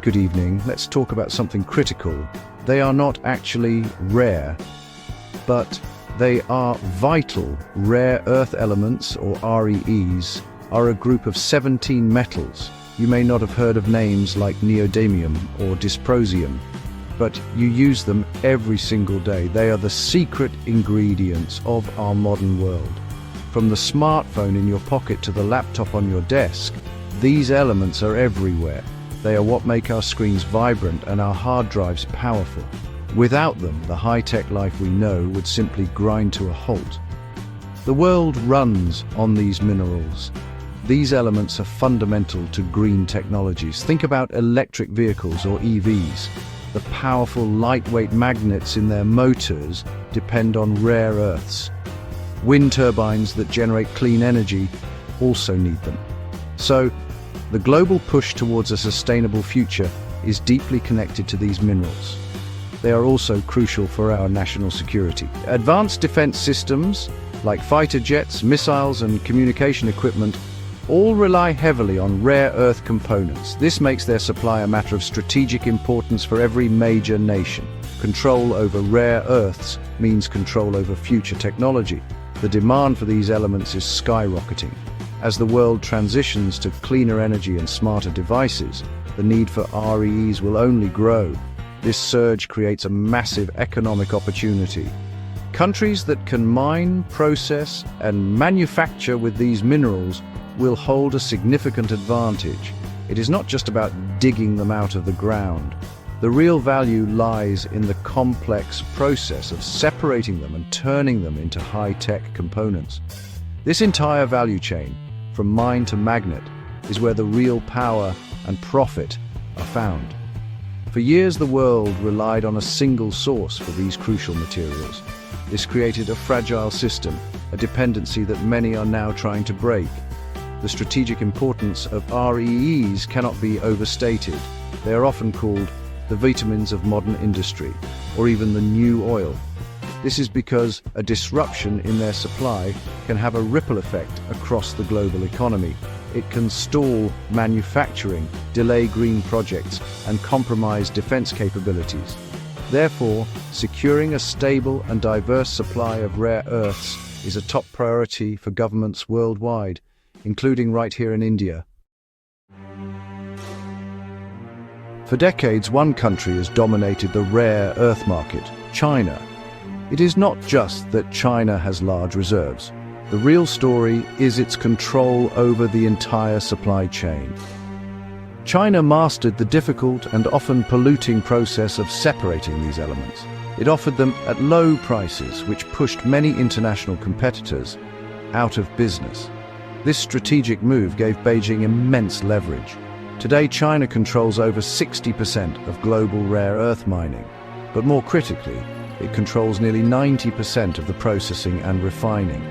Good evening. Let's talk about something critical. They are not actually rare, but they are vital. Rare earth elements, or REEs, are a group of 17 metals. You may not have heard of names like neodymium or dysprosium, but you use them every single day. They are the secret ingredients of our modern world. From the smartphone in your pocket to the laptop on your desk, these elements are everywhere. They are what make our screens vibrant and our hard drives powerful. Without them, the high-tech life we know would simply grind to a halt. The world runs on these minerals. These elements are fundamental to green technologies. Think about electric vehicles or EVs. The powerful, lightweight magnets in their motors depend on rare earths. Wind turbines that generate clean energy also need them. So, the global push towards a sustainable future is deeply connected to these minerals. They are also crucial for our national security. Advanced defense systems, like fighter jets, missiles, and communication equipment, all rely heavily on rare earth components. This makes their supply a matter of strategic importance for every major nation. Control over rare earths means control over future technology. The demand for these elements is skyrocketing. As the world transitions to cleaner energy and smarter devices, the need for REEs will only grow. This surge creates a massive economic opportunity. Countries that can mine, process, and manufacture with these minerals will hold a significant advantage. It is not just about digging them out of the ground. The real value lies in the complex process of separating them and turning them into high-tech components. This entire value chain, from mine to magnet, is where the real power and profit are found. For years, the world relied on a single source for these crucial materials. This created a fragile system, a dependency that many are now trying to break. The strategic importance of REEs cannot be overstated. They are often called the vitamins of modern industry, or even the new oil. This is because a disruption in their supply can have a ripple effect across the global economy. It can stall manufacturing, delay green projects, and compromise defense capabilities. Therefore, securing a stable and diverse supply of rare earths is a top priority for governments worldwide, including right here in India. For decades, one country has dominated the rare earth market, China. It is not just that China has large reserves. The real story is its control over the entire supply chain. China mastered the difficult and often polluting process of separating these elements. It offered them at low prices, which pushed many international competitors out of business. This strategic move gave Beijing immense leverage. Today, China controls over 60% of global rare earth mining, but more critically, it controls nearly 90% of the processing and refining.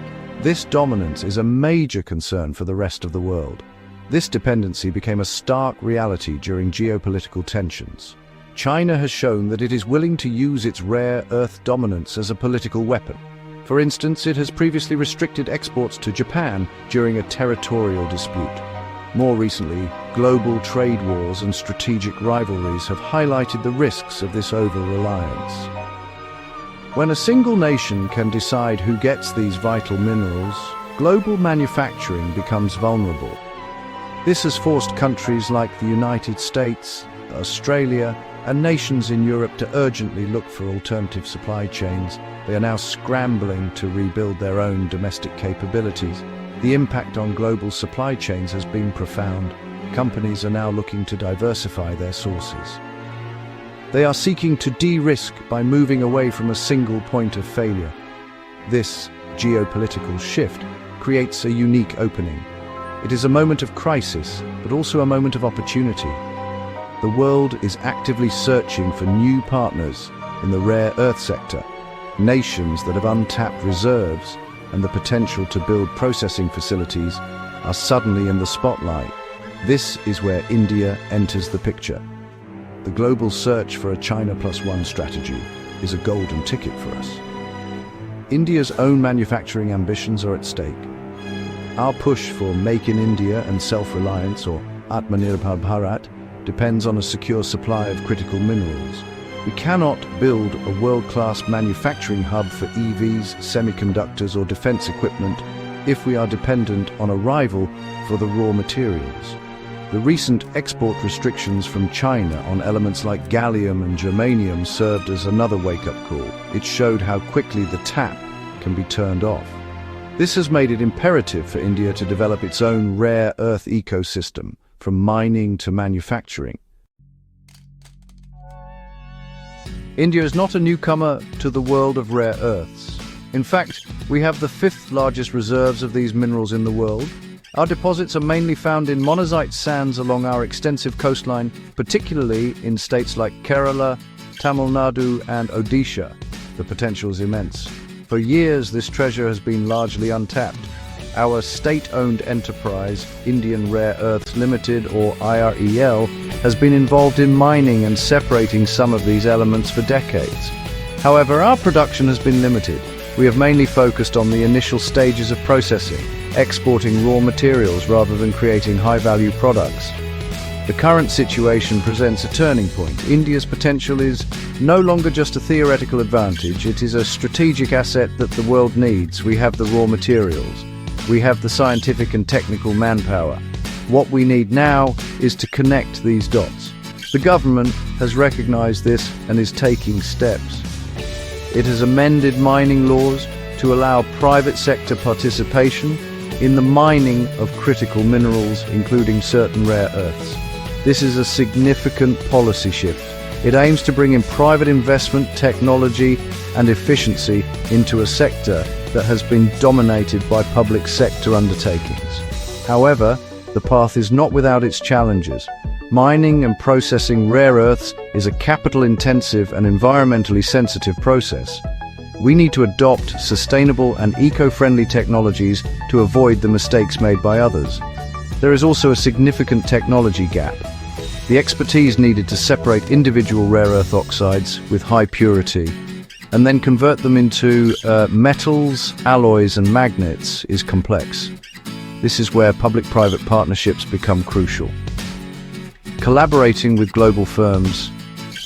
This dominance is a major concern for the rest of the world. This dependency became a stark reality during geopolitical tensions. China has shown that it is willing to use its rare earth dominance as a political weapon. For instance, it has previously restricted exports to Japan during a territorial dispute. More recently, global trade wars and strategic rivalries have highlighted the risks of this over-reliance. When a single nation can decide who gets these vital minerals, global manufacturing becomes vulnerable. This has forced countries like the United States, Australia, and nations in Europe to urgently look for alternative supply chains. They are now scrambling to rebuild their own domestic capabilities. The impact on global supply chains has been profound. Companies are now looking to diversify their sources. They are seeking to de-risk by moving away from a single point of failure. This geopolitical shift creates a unique opening. It is a moment of crisis, but also a moment of opportunity. The world is actively searching for new partners in the rare earth sector, nations that have untapped reserves and the potential to build processing facilities are suddenly in the spotlight. This is where India enters the picture. The global search for a China plus one strategy is a golden ticket for us. India's own manufacturing ambitions are at stake. Our push for Make in India and self-reliance, or Atmanirbhar Bharat, depends on a secure supply of critical minerals. We cannot build a world-class manufacturing hub for EVs, semiconductors, or defense equipment if we are dependent on a rival for the raw materials. The recent export restrictions from China on elements like gallium and germanium served as another wake-up call. It showed how quickly the tap can be turned off. This has made it imperative for India to develop its own rare earth ecosystem, from mining to manufacturing. India is not a newcomer to the world of rare earths. In fact, we have the fifth largest reserves of these minerals in the world. Our deposits are mainly found in monazite sands along our extensive coastline, particularly in states like Kerala, Tamil Nadu, and Odisha. The potential is immense. For years, this treasure has been largely untapped. Our state-owned enterprise, Indian Rare Earths Limited, or IREL, has been involved in mining and separating some of these elements for decades. However, our production has been limited. We have mainly focused on the initial stages of processing, exporting raw materials rather than creating high-value products. The current situation presents a turning point. India's potential is no longer just a theoretical advantage, it is a strategic asset that the world needs. We have the raw materials. We have the scientific and technical manpower. What we need now is to connect these dots. The government has recognized this and is taking steps. It has amended mining laws to allow private sector participation in the mining of critical minerals, including certain rare earths. This is a significant policy shift. It aims to bring in private investment, technology, and efficiency into a sector that has been dominated by public sector undertakings. However, the path is not without its challenges. Mining and processing rare earths is a capital-intensive and environmentally sensitive process. We need to adopt sustainable and eco-friendly technologies to avoid the mistakes made by others. There is also a significant technology gap. The expertise needed to separate individual rare earth oxides with high purity and then convert them into metals, alloys, and magnets is complex. This is where public-private partnerships become crucial. Collaborating with global firms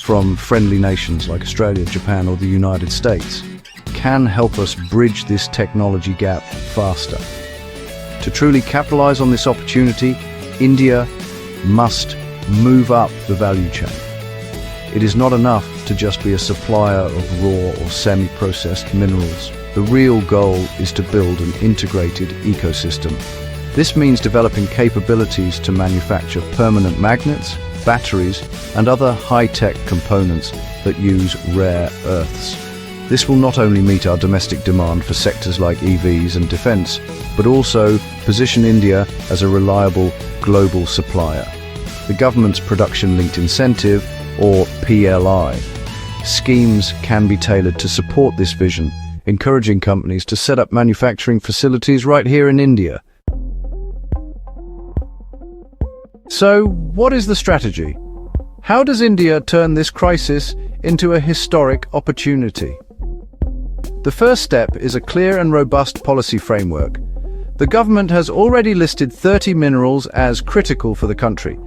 from friendly nations like Australia, Japan, or the United States can help us bridge this technology gap faster. To truly capitalize on this opportunity, India must move up the value chain. It is not enough to just be a supplier of raw or semi-processed minerals. The real goal is to build an integrated ecosystem. This means developing capabilities to manufacture permanent magnets, batteries, and other high-tech components that use rare earths. This will not only meet our domestic demand for sectors like EVs and defense, but also position India as a reliable global supplier. The government's production-linked incentive, or PLI, schemes can be tailored to support this vision, encouraging companies to set up manufacturing facilities right here in India. So, what is the strategy? How does India turn this crisis into a historic opportunity? The first step is a clear and robust policy framework. The government has already listed 30 minerals as critical for the country.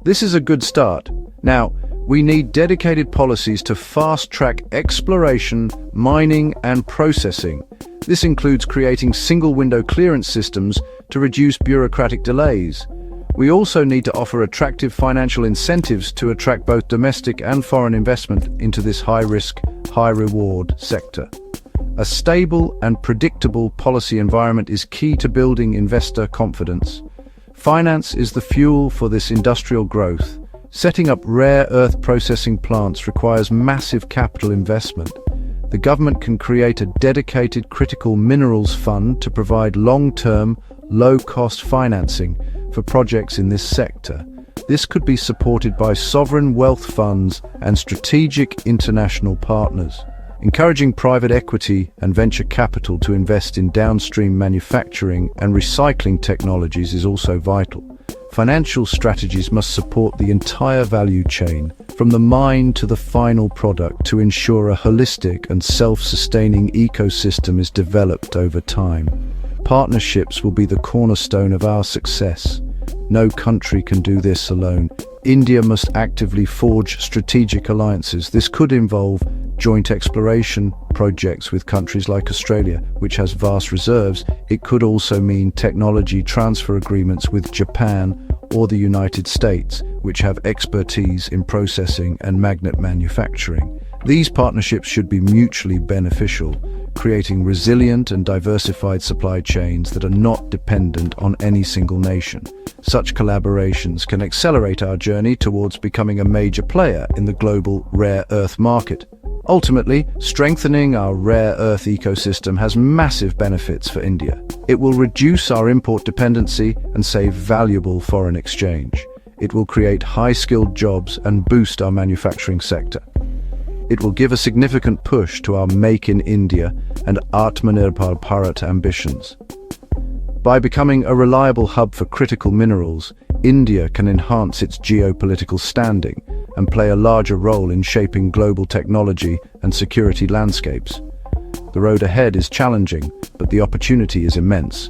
This is a good start. Now, we need dedicated policies to fast-track exploration, mining, and processing. This includes creating single-window clearance systems to reduce bureaucratic delays. We also need to offer attractive financial incentives to attract both domestic and foreign investment into this high-risk, high-reward sector. A stable and predictable policy environment is key to building investor confidence. Finance is the fuel for this industrial growth. Setting up rare earth processing plants requires massive capital investment. The government can create a dedicated critical minerals fund to provide long-term, low-cost financing for projects in this sector. This could be supported by sovereign wealth funds and strategic international partners. Encouraging private equity and venture capital to invest in downstream manufacturing and recycling technologies is also vital. Financial strategies must support the entire value chain, from the mine to the final product, to ensure a holistic and self-sustaining ecosystem is developed over time. Partnerships will be the cornerstone of our success. No country can do this alone. India must actively forge strategic alliances. This could involve joint exploration projects with countries like Australia, which has vast reserves. It could also mean technology transfer agreements with Japan or the United States, which have expertise in processing and magnet manufacturing. These partnerships should be mutually beneficial, creating resilient and diversified supply chains that are not dependent on any single nation. Such collaborations can accelerate our journey towards becoming a major player in the global rare earth market. Ultimately, strengthening our rare earth ecosystem has massive benefits for India. It will reduce our import dependency and save valuable foreign exchange. It will create high-skilled jobs and boost our manufacturing sector. It will give a significant push to our Make in India and Atmanirbhar Bharat ambitions. By becoming a reliable hub for critical minerals, India can enhance its geopolitical standing and play a larger role in shaping global technology and security landscapes. The road ahead is challenging, but the opportunity is immense.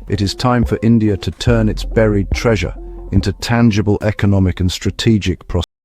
It is time for India to turn its buried treasure into tangible economic and strategic prosperity.